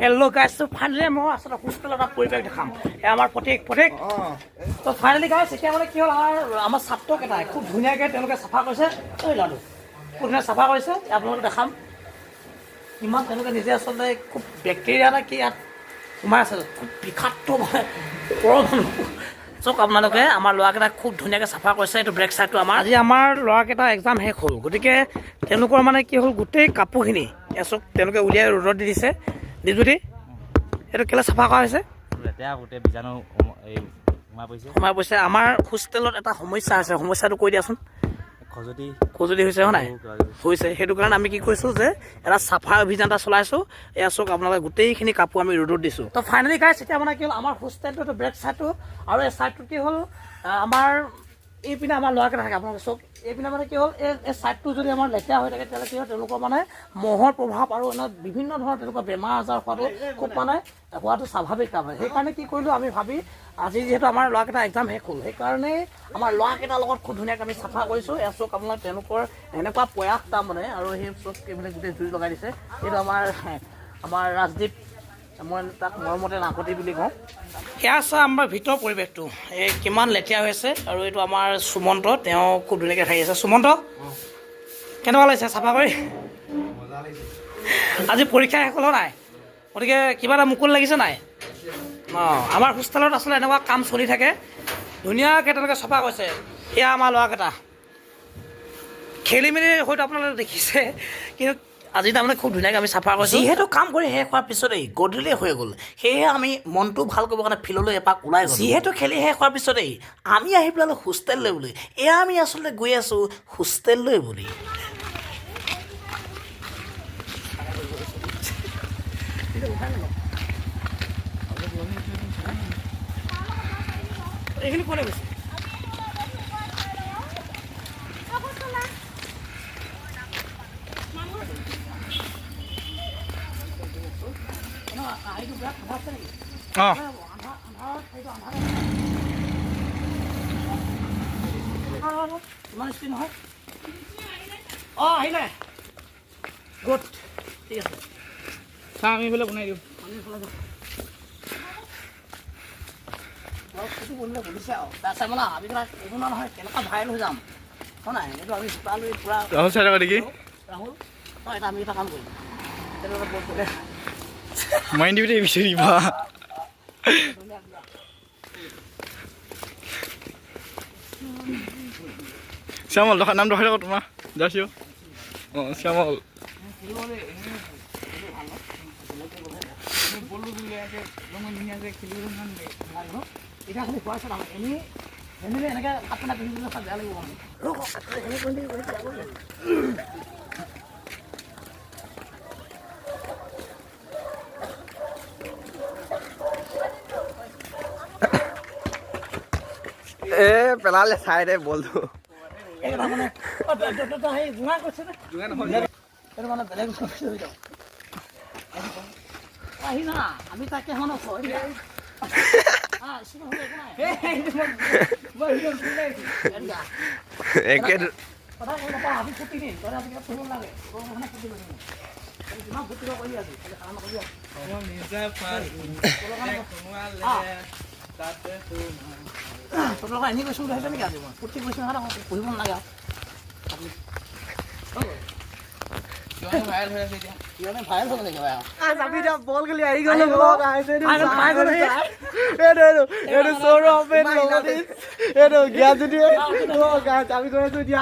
Hello guys, so finally মই আসলে hostel এটা পৰিবেশ দেখাম এ আমাৰ প্ৰতীক তো ফাইনালি গাইছ এতিয়া মানে কি হ'ল আমাৰ ছাত্ৰক এটা খুব ধুনীয়াকৈ তেওঁলোকে চাফা কৰিছে ঐ লাডু খুব ধুনীয়া চাফা কৰিছে আপোনালোকে দেখাম ইমান তেওঁলোকে নিজে আচলতে খুব বেক্টেৰিয়া এটা কি ইয়াত সোমাই আছে খুব বিষাক্ত মানে চক আপোনালোকে আমাৰ ল'ৰাকেইটা খুব ধুনীয়াকৈ চাফা কৰিছে এইটো ব্ৰেক চাইডটো আমাৰ আজি আমাৰ ল'ৰাকেইটা এক্সাম শেষ হ'ল গতিকে তেওঁলোকৰ মানে কি হ'ল গোটেই কাপোৰখিনি চক তেওঁলোকে উলিয়াই ৰ'দত দি দিছে দিজুতি এইটো কেলে চাফা কৰা হৈছে লেতেৰা গোটেই বীজাণু সোমাই পৰিছে আমাৰ হোষ্টেলত এটা সমস্যা আছে সমস্যাটো কৈ দিয়াচোন খজুতি হৈছে হয় নাই হৈছে সেইটো কাৰণে আমি কি কৰিছোঁ যে এটা চাফা অভিযান এটা চলাইছোঁ এয়া চাওক আপোনালোকে গোটেইখিনি কাপোৰ আমি ৰ'দত দিছোঁ তো ফাইনেলি গাইছ এতিয়া মানে কি হ'ল আমাৰ হোষ্টেলটো ব্ৰেক চাইডটো আৰু এই চাইডটো কি হ'ল আমাৰ এইপিনে আমাৰ ল'ৰাকেইটা থাকে আপোনালোকে চাওক এইপিনে মানে কি হ'ল এই চাইডটো যদি আমাৰ লেতেৰা হৈ থাকে তেতিয়াহ'লে কি হয় তেওঁলোকৰ মানে মহৰ প্ৰভাৱ আৰু এনে বিভিন্ন ধৰণৰ তেনেকুৱা বেমাৰ আজাৰ হোৱাটো খুব মানে হোৱাটো স্বাভাৱিক কাম হয় সেইকাৰণে কি কৰিলোঁ আমি ভাবি আজি যিহেতু আমাৰ ল'ৰাকেইটা এক্সাম শেষ হ'ল সেইকাৰণে আমাৰ ল'ৰাকেইটাৰ লগত খুব ধুনীয়াকৈ আমি চাফা কৰিছোঁ এয়া চাওক আপোনাৰ তেওঁলোকৰ এনেকুৱা প্ৰয়াস তাৰমানে আৰু সেই চব মানে গোটেই জুই লগাই দিছে এইটো আমাৰ ৰাজদীপ মই তাক মৰমতে নাকতি বুলি কওঁ সেয়া আছে আমাৰ ভিতৰৰ পৰিৱেশটো এই কিমান লেতেৰা হৈ আছে আৰু এইটো আমাৰ সুমন্ত তেওঁ খুব ধুনীয়াকৈ খাই আছে সুমন্ত কেনেকুৱা লাগিছে চাফা কৰি আজি পৰীক্ষা শেষ হ'ল নাই গতিকে কিবা এটা মুকুল লাগিছে নাই অঁ আমাৰ হোষ্টেলত আচলতে এনেকুৱা কাম চলি থাকে ধুনীয়াকৈ তেনেকৈ চাফা কৰিছে এয়া আমাৰ ল'ৰাকেইটা খেলি মেলি হয়তো আপোনালোকে দেখিছে কিন্তু আজি তাৰমানে খুব ধুনীয়াকৈ আমি চাফা কৰিছোঁ যিহেতু কাম কৰি শেষ হোৱাৰ পিছতেই গধূলি হৈ গ'ল সেয়েহে আমি মনটো ভাল কৰিবৰ কাৰণে ফিল্ডলৈ এপাক ওলাই গ'লোঁ যিহেতু খেলি শেষ হোৱাৰ পিছতেই আমি আহি পেলালোঁ হোষ্টেললৈ বুলি এয়া আমি আচলতে গৈ আছোঁ হোষ্টেললৈ বুলি এইখিনি কোনে গৈছে ইমান স্পীড নহয় অঁ আহিলে গুড ঠিক আছে চাহ আমি বোলে বনাই দিওঁ আমি এইফালে যাওঁ বনিলে বনিছে আৰু তাৰপিছত মানে আমি একো নহয় কেনেকুৱা ভাইৰেল হৈ যাম হয় নাই এইটো আমি চোতালৈ পূৰা ৰাহুল চাই থকা নেকি ৰাহুল অঁ এটা আমি এটা কাম কৰিম তেনেকুৱা বল কৰিলে মাইণ্ড দিবি বিচাৰিবা শ্যামল নাম ৰখাই থাকক তোমাৰ যাইছোঁ অঁ শ্যামল এতিয়া খালি খোৱা আছে এনেকৈ এনেকৈ আপোনাৰ পিন্ধিবলৈ বেয়া লাগিব পেলালে চাই দে বলটো মানে বেলেগ আহি না আমি তাকে আমি ছুটি দিম তই আজিকালি ফুৰিব লাগে ছুটি লাগে কিমান ফুটিব কৰি আছো তোমালোকৰ এনে কৈছোঁ আহিছে নেকি আজি মই ফুৰ্তি কৈছোঁ পঢ়িব নালাগে আৰু ভাইৰেল হৈ আছে এতিয়া ভাইৰেল হ'ব লাগিব বল খেলি আহি গ'ল এইটো জ্ঞান যদি আমি গৈ আছো এতিয়া